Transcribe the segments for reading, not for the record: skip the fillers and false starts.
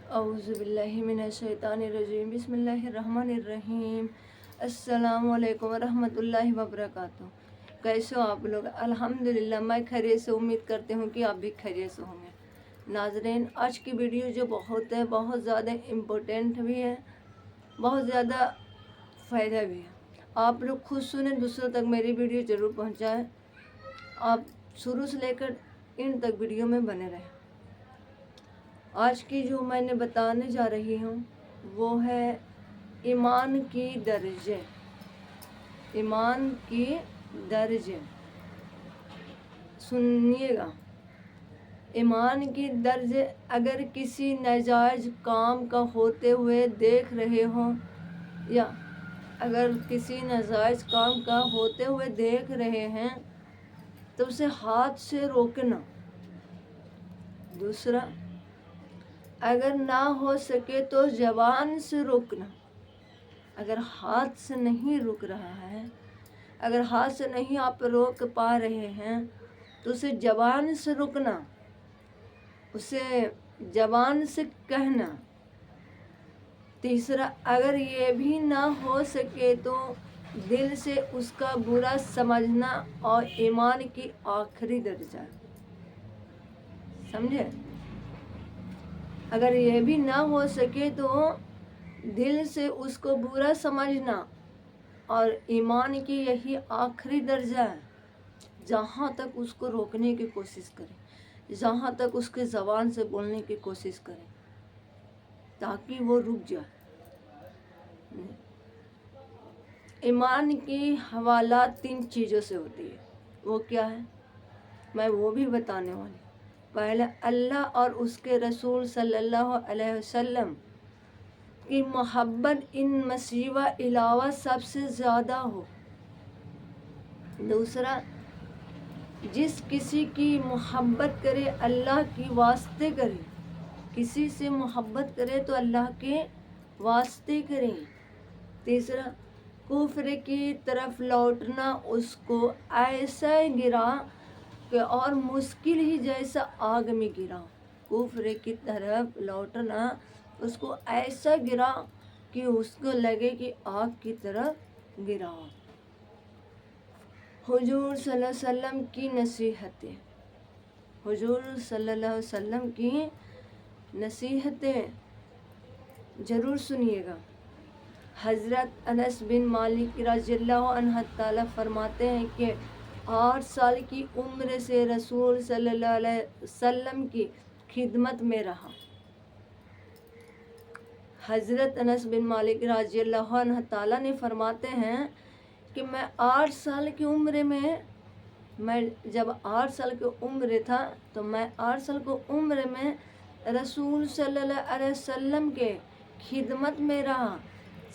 اعوذ باللہ من الشیطان الرجیم بسم اللہ الرحمن الرحیم السلام علیکم ورحمۃ اللہ وبرکاتہ۔ کیسے ہو آپ لوگ؟ الحمدللہ میں خیریت سے، امید کرتے ہوں کہ آپ بھی خیریت سے ہوں گے۔ ناظرین، آج کی ویڈیو جو بہت زیادہ امپورٹنٹ بھی ہے، بہت زیادہ فائدہ بھی ہے۔ آپ لوگ خود سنیں، دوسروں تک میری ویڈیو ضرور پہنچائیں۔ آپ شروع سے لے کر ان تک ویڈیو میں بنے رہیں۔ آج کی جو میں نے بتانے جا رہی ہوں وہ ہے ایمان کی درجے۔ ایمان کی درجے سنیے گا۔ ایمان کی درجے اگر کسی ناجائز کام کا ہوتے ہوئے دیکھ رہے ہوں یا اگر کسی ناجائز کام کا ہوتے ہوئے دیکھ رہے ہیں تو اسے ہاتھ سے روکنا۔ دوسرا، اگر نہ ہو سکے تو زبان سے روکنا۔ اگر ہاتھ سے نہیں رک رہا ہے، اگر ہاتھ سے نہیں آپ روک پا رہے ہیں تو اسے زبان سے روکنا، اسے زبان سے کہنا۔ تیسرا، اگر یہ بھی نہ ہو سکے تو دل سے اس کا برا سمجھنا اور ایمان کی آخری درجہ۔ سمجھے؟ اگر یہ بھی نہ ہو سکے تو دل سے اس کو برا سمجھنا اور ایمان کی یہی آخری درجہ ہے۔ جہاں تک اس کو روکنے کی کوشش کریں، جہاں تک اس کے زبان سے بولنے کی کوشش کریں تاکہ وہ رک جائے۔ ایمان کی حوالات 3 چیزوں سے ہوتی ہے۔ وہ کیا ہے؟ میں وہ بھی بتانے والی۔ پہلے، اللہ اور اس کے رسول صلی اللہ علیہ وسلم کی محبت ان مسیوہ علاوہ سب سے زیادہ ہو۔ دوسرا، جس کسی کی محبت کرے اللہ کی واسطے کرے، کسی سے محبت کرے تو اللہ کے واسطے کریں۔ تیسرا، کفر کی طرف لوٹنا اس کو ایسا گرا کہ اور مشکل ہی جیسا آگ میں گرا۔ کفر کی طرف لوٹنا اس کو ایسا گرا کہ اس کو لگے کہ آگ کی طرف گرا۔ حضور صلی اللہ علیہ وسلم کی نصیحتیں، حضور صلی اللہ علیہ وسلم کی نصیحتیں ضرور سنیے گا۔ حضرت انس بن مالک رضی اللہ عنہ تعالیٰ فرماتے ہیں کہ 8 سال کی عمر سے رسول صلی اللہ علیہ وسلم کی خدمت میں رہا۔ حضرت انس بن مالک رضی اللہ عنہ تعالیٰ نے فرماتے ہیں کہ میں 8 سال کی عمر میں جب 8 سال کی عمر تھا تو میں 8 سال کی عمر میں رسول صلی اللہ علیہ وسلم کے خدمت میں رہا۔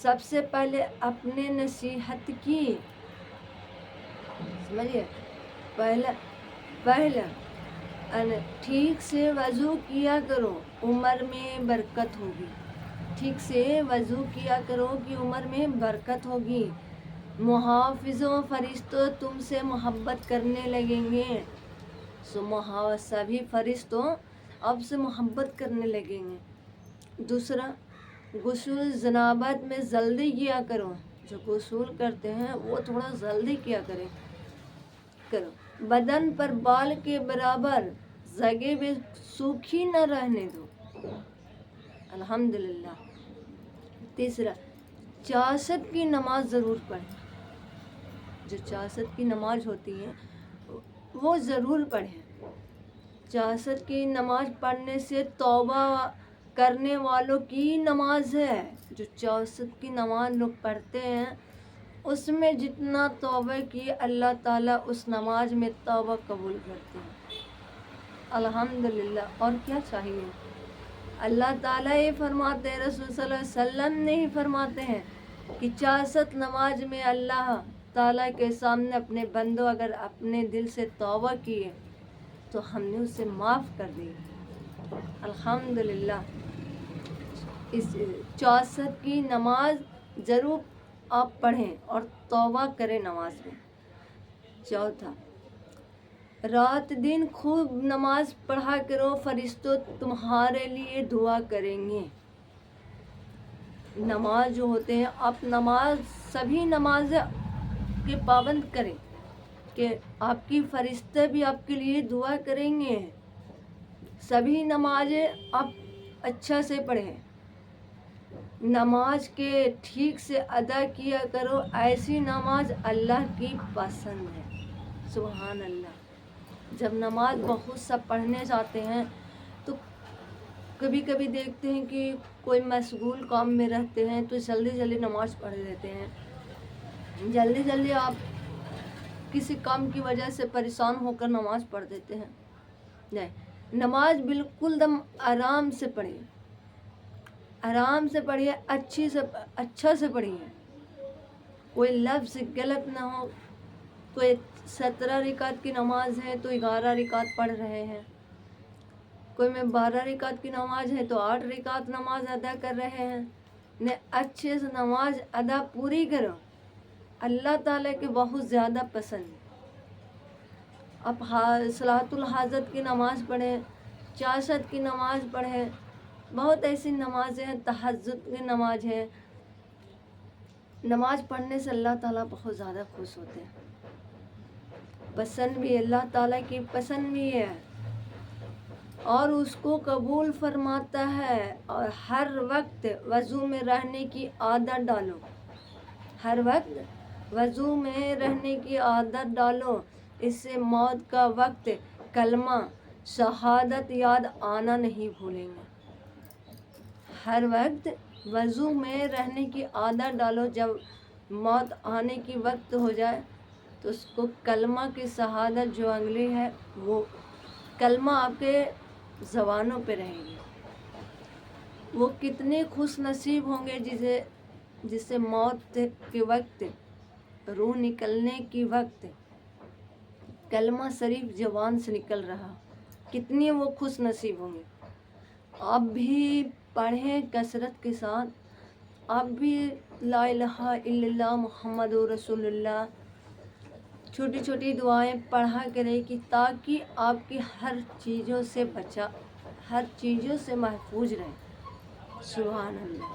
سب سے پہلے اپنے نصیحت کی، سمجھیے، پہلا ٹھیک سے وضو کیا کرو، عمر میں برکت ہوگی۔ ٹھیک سے وضو کیا کرو کہ عمر میں برکت ہوگی۔ محافظوں، فرشتوں تم سے محبت کرنے لگیں گے۔ سبھی فرشتوں اب سے محبت کرنے لگیں گے۔ دوسرا، غسل جنابت میں جلدی کیا کرو۔ جو غسل کرتے ہیں وہ تھوڑا جلدی کیا کرو۔ بدن پر بال کے برابر جگہ بھی سوکھی نہ رہنے دو۔ الحمدللہ۔ تیسرا، چاشت کی نماز ضرور پڑھیں۔ جو چاشت کی نماز ہوتی ہے وہ ضرور پڑھیں۔ چاشت کی نماز پڑھنے سے توبہ کرنے والوں کی نماز ہے۔ جو چاشت کی نماز لوگ پڑھتے ہیں اس میں جتنا توبہ کی اللہ تعالیٰ اس نماز میں توبہ قبول کرتے ہیں۔ الحمدللہ۔ اور کیا چاہیے؟ اللہ تعالیٰ یہ فرماتے ہیں، رسول صلی اللہ علیہ وسلم نے ہی فرماتے ہیں کہ چاشت نماز میں اللہ تعالیٰ کے سامنے اپنے بندوں اگر اپنے دل سے توبہ کیے تو ہم نے اسے معاف کر دی۔ الحمدللہ۔ اس چاشت کی نماز ضرور آپ پڑھیں اور توبہ کریں نماز میں۔ چوتھا، رات دن خوب نماز پڑھا کرو، فرشتوں تمہارے لیے دعا کریں گے۔ نماز جو ہوتے ہیں، آپ نماز سبھی نماز کے پابند کریں کہ آپ کی فرشتے بھی آپ کے لیے دعا کریں گے۔ سبھی نمازیں آپ اچھا سے پڑھیں، نماز کے ٹھیک سے ادا کیا کرو، ایسی نماز اللہ کی پسند ہے۔ سبحان اللہ۔ جب نماز بہت سا پڑھنے جاتے ہیں تو کبھی کبھی دیکھتے ہیں کہ کوئی مشغول کام میں رہتے ہیں تو جلدی جلدی نماز پڑھ لیتے ہیں، جلدی جلدی آپ کسی کام کی وجہ سے پریشان ہو کر نماز پڑھ دیتے ہیں۔ نہیں، نماز بالکل دم آرام سے پڑھیے، آرام سے پڑھیے، اچھا سے پڑھیے، کوئی لفظ غلط نہ ہو۔ کوئی 17 رکعت کی نماز ہے تو 11 رکعت پڑھ رہے ہیں، کوئی میں 12 رکعت کی نماز ہے تو 8 رکعت نماز ادا کر رہے ہیں۔ نہیں، اچھے سے نماز ادا پوری کرو، اللہ تعالیٰ کے بہت زیادہ پسند ہے۔ آپ صلاۃ الحاجت کی نماز پڑھیں، چاشت کی نماز پڑھیں، بہت ایسی نمازیں ہیں، تہجد کی نماز ہے۔ نماز پڑھنے سے اللہ تعالیٰ بہت زیادہ خوش ہوتے ہیں، پسند بھی، اللہ تعالیٰ کی پسند بھی ہے اور اس کو قبول فرماتا ہے۔ اور ہر وقت وضو میں رہنے کی عادت ڈالو، ہر وقت وضو میں رہنے کی عادت ڈالو، اس سے موت کا وقت کلمہ شہادت یاد آنا نہیں بھولیں گے۔ ہر وقت وضو میں رہنے کی عادت ڈالو، جب موت آنے کی وقت ہو جائے تو اس کو کلمہ کی شہادت جو انگلی ہے وہ کلمہ آپ کے زبانوں پہ رہے گی۔ وہ کتنے خوش نصیب ہوں گے جسے موت کے وقت، روح نکلنے کی وقت کلمہ شریف زبان سے نکل رہا، کتنے وہ خوش نصیب ہوں گے۔ آپ بھی پڑھیں کثرت کے ساتھ، آپ بھی لا الہ الا اللہ محمد رسول اللہ چھوٹی چھوٹی دعائیں پڑھا کریں کہ تاکہ آپ کی ہر چیزوں سے محفوظ رہیں۔ سبحان اللہ۔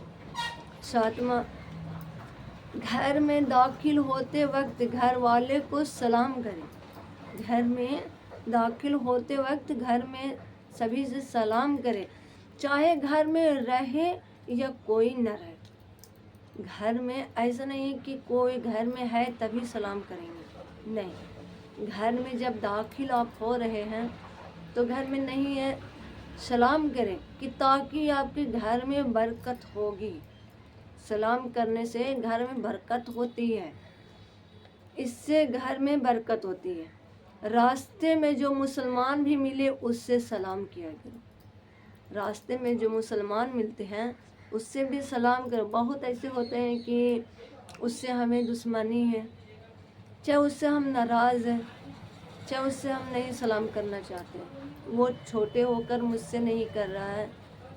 ساتواں، گھر میں داخل ہوتے وقت گھر والے کو سلام کریں، گھر میں داخل ہوتے وقت گھر میں سبھی سے سلام کریں، چاہے گھر میں رہے یا کوئی نہ رہے۔ گھر میں ایسا نہیں کہ کوئی گھر میں ہے تبھی سلام کریں گے، نہیں، گھر میں جب داخل آپ ہو رہے ہیں تو گھر میں نہیں ہے سلام کریں کہ تاکہ آپ کے گھر میں برکت ہوگی۔ سلام کرنے سے گھر میں برکت ہوتی ہے، اس سے گھر میں برکت ہوتی ہے۔ راستے میں جو مسلمان بھی ملے اس سے سلام کیا کرو، راستے میں جو مسلمان ملتے ہیں اس سے بھی سلام کرو۔ بہت ایسے ہوتے ہیں کہ اس سے ہمیں دشمنی ہے، چاہے اس سے ہم ناراض ہیں، چاہے اس سے ہم نہیں سلام کرنا چاہتے، وہ چھوٹے ہو کر مجھ سے نہیں کر رہا ہے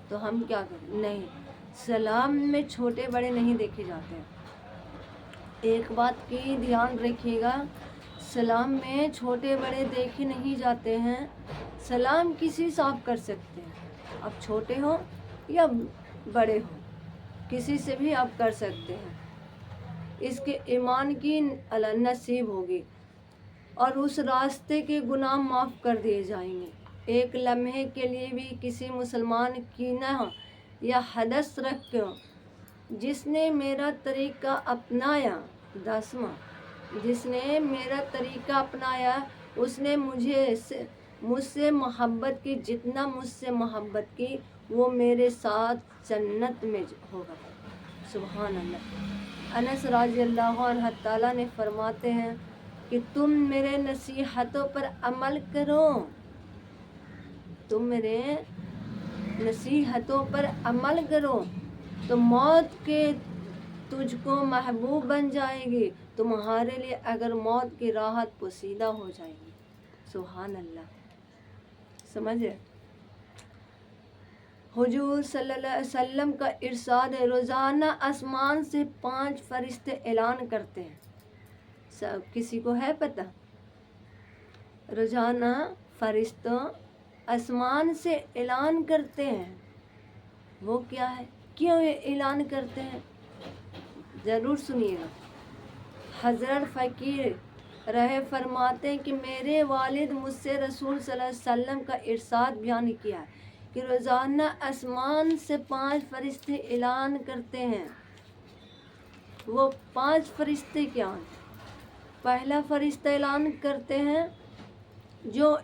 تو ہم کیا کریں؟ نہیں، سلام میں چھوٹے بڑے نہیں دیکھے جاتے ہیں۔ ایک بات کی دھیان رکھیے گا، سلام میں چھوٹے بڑے دیکھے نہیں جاتے ہیں۔ سلام کسی سے آپ کر سکتے ہیں، آپ چھوٹے ہو یا بڑے ہو، کسی سے بھی آپ کر سکتے ہیں، اس کے ایمان کی نصیب ہوگی اور اس راستے کے گناہ معاف کر دیے جائیں گے۔ ایک لمحے کے لیے بھی کسی مسلمان کی نہ یا حدث رکھ کر جس نے میرا طریقہ اپنایا، 10واں، جس نے میرا طریقہ اپنایا اس نے مجھ سے محبت کی، جتنا مجھ سے محبت کی وہ میرے ساتھ جنت میں ہوگا۔ سبحان اللہ۔ انس رضی اللہ عنہ تعالیٰ نے فرماتے ہیں کہ تم میرے نصیحتوں پر عمل کرو، تم میرے نصیحتوں پر عمل کرو تو موت کے تجھ کو محبوب بن جائے گی، تمہارے لیے اگر موت کی راحت پوشیدہ ہو جائے گی۔ سبحان اللہ۔ سمجھے؟ حضور صلی اللہ علیہ وسلم کا ارشاد ہے، روزانہ آسمان سے 5 فرشتے اعلان کرتے ہیں، سب کسی کو ہے پتہ؟ روزانہ فرشتوں آسمان سے اعلان کرتے ہیں. وہ کیا ہے؟ کیوں یہ اعلان کرتے ہیں؟ ضرور سنیے گا. حضرت فقیر رہے فرماتے ہیں کہ میرے والد مجھ سے رسول صلی اللہ علیہ وسلم کا ارشاد بیان کیا ہے کہ روزانہ آسمان سے 5 فرشتے اعلان کرتے ہیں. وہ 5 فرشتے کیا ہیں؟ پہلا فرشتہ اعلان کرتے ہیں جو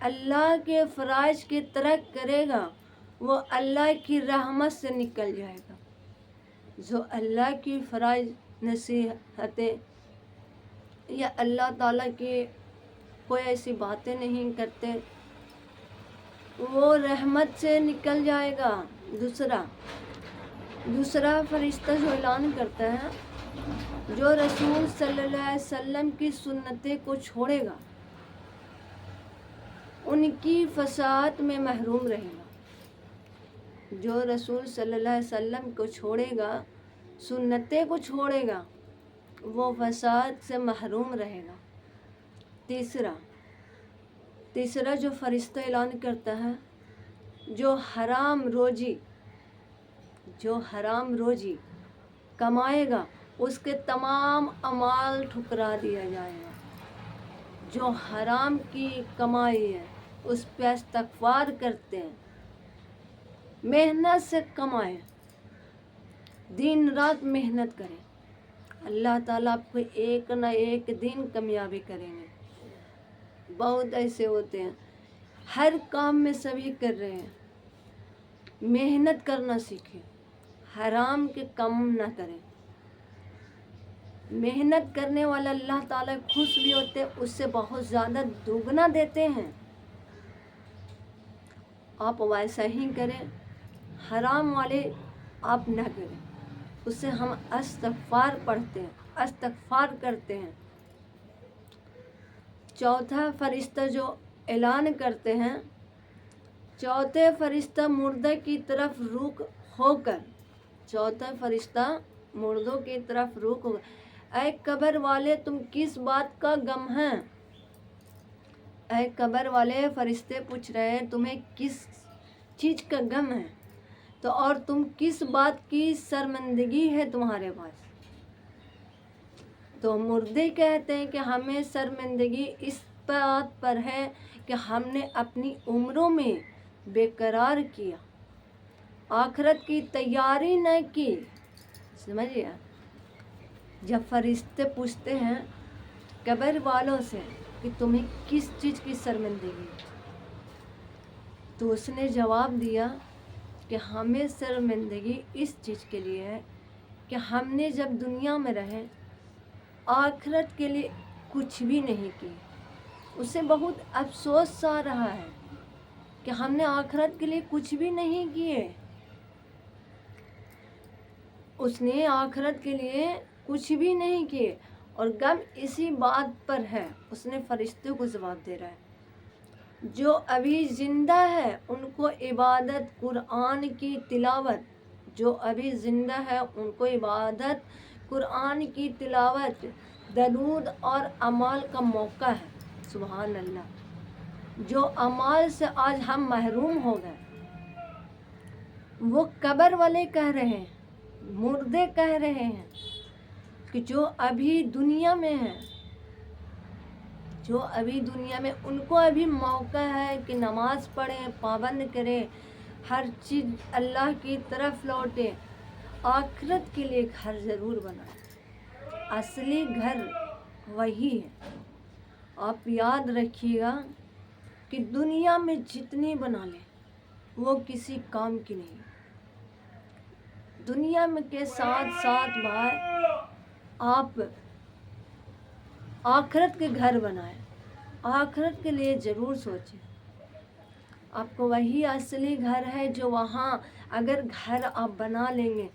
اللہ کے فرائض کی ترک کرے گا وہ اللہ کی رحمت سے نکل جائے گا. جو اللہ کی فرائض نصیحتیں یا اللہ تعالیٰ کی کوئی ایسی باتیں نہیں کرتے وہ رحمت سے نکل جائے گا. دوسرا فرشتہ جو اعلان کرتا ہے جو رسول صلی اللہ علیہ وسلم کی سنتیں کو چھوڑے گا ان کی فساد میں محروم رہے گا. جو رسول صلی اللہ علیہ وسلم کو چھوڑے گا سنتیں کو چھوڑے گا وہ فساد سے محروم رہے گا. تیسرا جو فرشتہ اعلان کرتا ہے جو حرام روزی کمائے گا اس کے تمام اعمال ٹھکرا دیا جائے گا. جو حرام کی کمائی ہے اس پہ استغفار کرتے ہیں محنت سے کمائیں دن رات محنت کریں اللہ تعالیٰ آپ کو ایک نہ ایک دن کامیابی کریں گے. بہت ایسے ہوتے ہیں ہر کام میں سبھی کر رہے ہیں. محنت کرنا سیکھیں حرام کے کم نہ کریں. محنت کرنے والا اللہ تعالیٰ خوش بھی ہوتے ہیں اس سے بہت زیادہ دوگنا دیتے ہیں. آپ ویسا ہی کریں حرام والے آپ نہ کریں. اس سے ہم استغفار پڑھتے ہیں استغفار کرتے ہیں. چوتھا فرشتہ جو اعلان کرتے ہیں چوتھے فرشتہ مردہ کی طرف رخ ہو کر چوتھا فرشتہ مردوں کی طرف رخ ہو کر اے قبر والے تم کس بات کا غم ہے. اے قبر والے فرشتے پوچھ رہے ہیں تمہیں کس چیز کا غم ہے تو اور تم کس بات کی شرمندگی ہے تمہارے پاس. تو مردے کہتے ہیں کہ ہمیں شرمندگی اس بات پر ہے کہ ہم نے اپنی عمروں میں بے قرار کیا آخرت کی تیاری نہ کی. سمجھئے جب فرشتے پوچھتے ہیں قبر والوں سے کہ تمہیں کس چیز کی شرمندگی تو اس نے جواب دیا کہ ہمیں شرمندگی اس چیز کے لیے ہے کہ ہم نے جب دنیا میں رہے آخرت کے لیے کچھ بھی نہیں کی. اسے بہت افسوس آ رہا ہے کہ ہم نے آخرت کے لیے کچھ بھی نہیں کیے. اس نے آخرت کے لیے کچھ بھی نہیں کیے اور غم اسی بات پر ہے. اس نے فرشتوں کو جواب دے رہا ہے جو ابھی زندہ ہے ان کو عبادت قرآن کی تلاوت جو ابھی زندہ ہے ان کو عبادت قرآن کی تلاوت درود اور اعمال کا موقع ہے. سبحان اللہ. جو اعمال سے آج ہم محروم ہو گئے وہ قبر والے کہہ رہے ہیں مردے کہہ رہے ہیں کہ جو ابھی دنیا میں ہیں ان کو ابھی موقع ہے کہ نماز پڑھیں پابند کریں ہر چیز اللہ کی طرف لوٹیں آخرت کے لیے گھر ضرور بنائیں. اصلی گھر وہی ہے. آپ یاد رکھیے گا کہ دنیا میں جتنی بنا لیں وہ کسی کام کی نہیں. دنیا میں کے ساتھ ساتھ بھائی آپ آخرت کے گھر بنائیں آخرت کے لیے ضرور سوچیں. آپ کو وہی اصلی گھر ہے جو وہاں اگر گھر آپ بنا لیں گے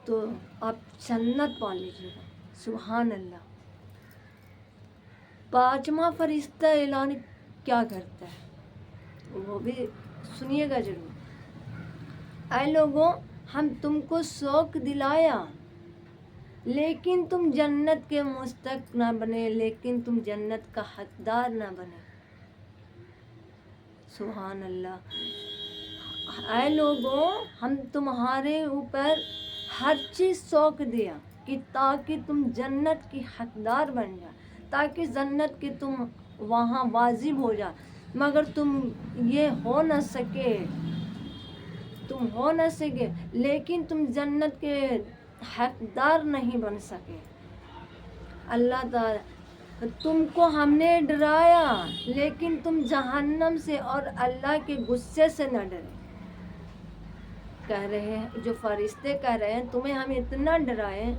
تو آپ جنت پا لیجیے گا. سبحان اللہ. 5واں فرشتہ اعلان کیا کرتا ہے وہ بھی سنیے گا ضرور. اے لوگوں ہم تم کو شوق دلایا لیکن تم جنت کے مستحق نہ بنے، لیکن تم جنت کا حقدار نہ بنے۔ سبحان اللہ۔ اے لوگوں، ہم تمہارے اوپر ہر چیز سونپ دیا کہ تاکہ تم جنت کی حقدار بن جا، تاکہ جنت کے تم وہاں واجب ہو جا، مگر تم یہ ہو نہ سکے، لیکن تم جنت کے حقدار نہیں بن سکے۔ اللہ تعالیٰ، تم کو ہم نے ڈرایا لیکن تم جہنم سے اور اللہ کے غصے سے نہ ڈرے۔ کہہ رہے ہیں، جو فرشتے کہہ رہے ہیں تمہیں ہم اتنا ڈرائے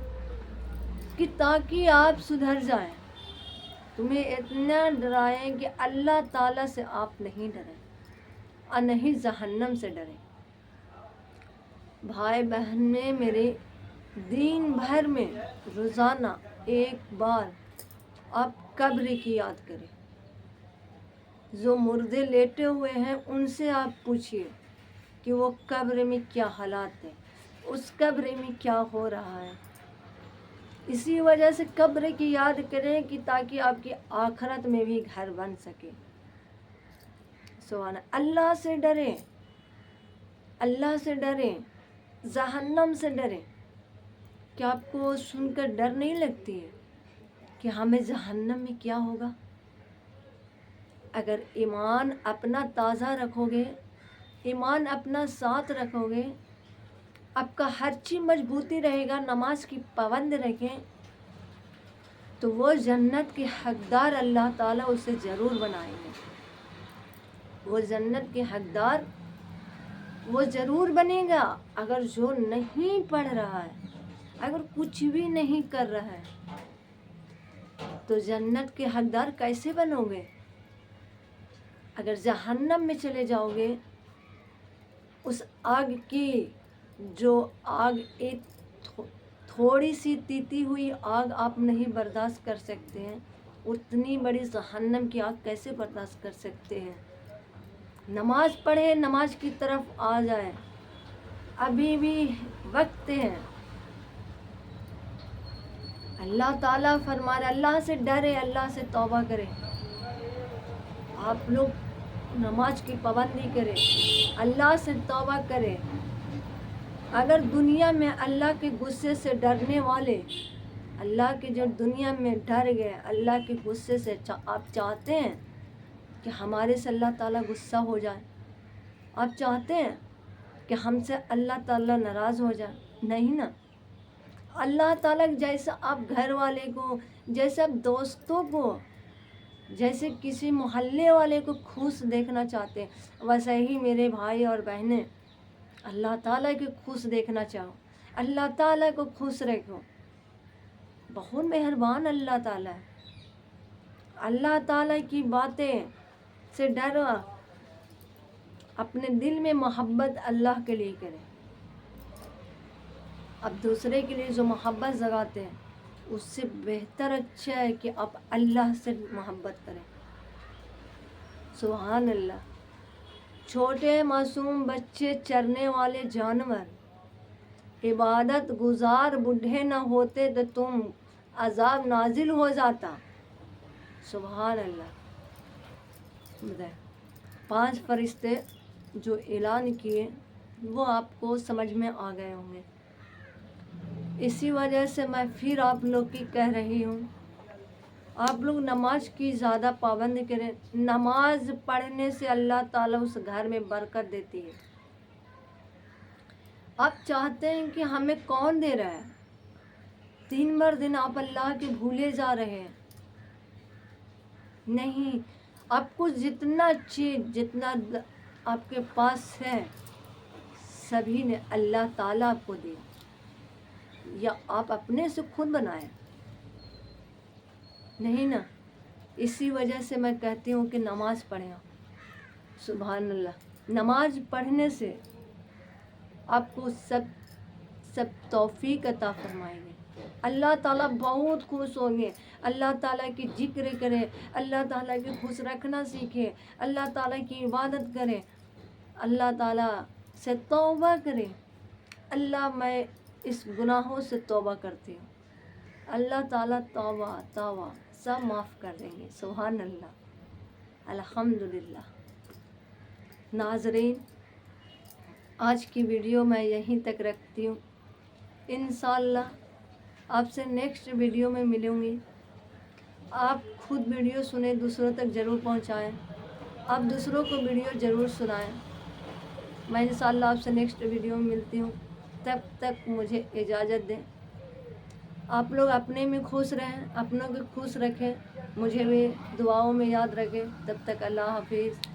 کہ تاکہ آپ سدھر جائیں، تمہیں اتنا ڈرائیں کہ اللہ تعالیٰ سے آپ نہیں ڈریں اور نہیں جہنم سے ڈریں۔ بھائی بہن میں میرے، دن بھر میں روزانہ ایک بار آپ قبر کی یاد کریں۔ جو مردے لیٹے ہوئے ہیں ان سے آپ پوچھئے کہ وہ قبر میں کیا حالات ہیں، اس قبر میں کیا ہو رہا ہے۔ اسی وجہ سے قبر کی یاد کریں کہ تاکہ آپ کی آخرت میں بھی گھر بن سکے۔ سبحان اللہ سے ڈریں، اللہ سے ڈریں، جہنم سے ڈریں۔ کیا آپ کو سن کر ڈر نہیں لگتی ہے کہ ہمیں جہنم میں کیا ہوگا؟ اگر ایمان اپنا تازہ رکھو گے، ایمان اپنا ساتھ رکھو گے، آپ کا ہر چیز مضبوطی رہے گا، نماز کی پابند رکھیں، تو وہ جنت کے حقدار اللہ تعالیٰ اسے ضرور بنائیں گے۔ وہ جنت کے حقدار وہ ضرور بنے گا۔ اگر جو نہیں پڑھ رہا ہے، اگر کچھ بھی نہیں کر رہا ہے، تو جنت کے حقدار کیسے بنو گے؟ اگر جہنم میں چلے جاؤ گے، اس آگ کی جو آگ ایک تھوڑی سی تیتی ہوئی آگ آپ نہیں برداشت کر سکتے ہیں، اتنی بڑی جہنم کی آگ کیسے برداشت کر سکتے ہیں؟ نماز پڑھے، نماز کی طرف آ جائے، ابھی بھی وقت ہے۔ اللہ تعالیٰ فرما رہے، اللہ سے ڈرے، اللہ سے توبہ کرے۔ آپ لوگ نماز کی پابندی کریں، اللہ سے توبہ کریں۔ اگر دنیا میں اللہ کے غصے سے ڈرنے والے، اللہ کے جو دنیا میں ڈر گئے اللہ کے غصے سے، آپ چاہتے ہیں کہ ہمارے سے اللہ تعالیٰ غصہ ہو جائے؟ آپ چاہتے ہیں کہ ہم سے اللہ تعالیٰ ناراض ہو جائے؟ نہیں نا۔ اللہ تعالیٰ جیسا آپ گھر والے کو، جیسے آپ دوستوں کو، جیسے کسی محلے والے کو خوش دیکھنا چاہتے ہیں، ویسے ہی میرے بھائی اور بہنیں اللہ تعالیٰ کو خوش دیکھنا چاہو، اللہ تعالیٰ کو خوش رکھو۔ بہت مہربان اللہ تعالیٰ ہے۔ اللہ تعالیٰ کی باتیں سے ڈرو، اپنے دل میں محبت اللہ کے لیے کریں۔ اب دوسرے کے لیے جو محبت جگاتے ہیں، اس سے بہتر اچھا ہے کہ آپ اللہ سے محبت کریں۔ سبحان اللہ۔ چھوٹے معصوم بچے، چرنے والے جانور، عبادت گزار بوڑھے نہ ہوتے تو تم عذاب نازل ہو جاتا۔ سبحان اللہ۔ 5 فرشتے جو اعلان کیے وہ آپ کو سمجھ میں آ گئے ہوں گے۔ اسی وجہ سے میں پھر آپ لوگ کی کہہ رہی ہوں، آپ لوگ نماز کی زیادہ پابند کریں۔ نماز پڑھنے سے اللہ تعالیٰ اس گھر میں برکت دیتی ہے۔ آپ چاہتے ہیں کہ ہمیں کون دے رہا ہے؟ دن بھر دن آپ اللہ کے بھولے جا رہے ہیں۔ نہیں، آپ کو جتنا چیز، جتنا آپ کے پاس ہے، سبھی نے اللہ تعالیٰ آپ کو دیا، یا آپ اپنے سے خود بنائیں؟ نہیں نا۔ اسی وجہ سے میں کہتی ہوں کہ نماز پڑھیں۔ سبحان اللہ۔ نماز پڑھنے سے آپ کو سب توفیق عطا فرمائیں گے۔ اللہ تعالیٰ بہت خوش ہوں گے۔ اللہ تعالیٰ کی ذکر کرے، اللہ تعالیٰ کی خوش رکھنا سیکھے، اللہ تعالیٰ کی عبادت کرے، اللہ تعالیٰ سے توبہ کرے۔ اللہ، میں اس گناہوں سے توبہ کرتی ہوں، اللہ تعالیٰ توبہ توبہ سب معاف کر دیں گے. سبحان اللہ، الحمدللہ. ناظرین، آج کی ویڈیو میں یہیں تک رکھتی ہوں. انشاءاللہ آپ سے نیکسٹ ویڈیو میں ملوں گی. آپ خود ویڈیو سنیں، دوسروں تک ضرور پہنچائیں. آپ دوسروں کو ویڈیو ضرور سنائیں. میں انشاءاللہ آپ سے نیکسٹ ویڈیو میں ملتی ہوں. تب تک مجھے اجازت دیں. آپ لوگ اپنے میں خوش رہیں، اپنوں کو خوش رکھیں، مجھے بھی دعاؤں میں یاد رکھیں. تب تک اللہ حافظ.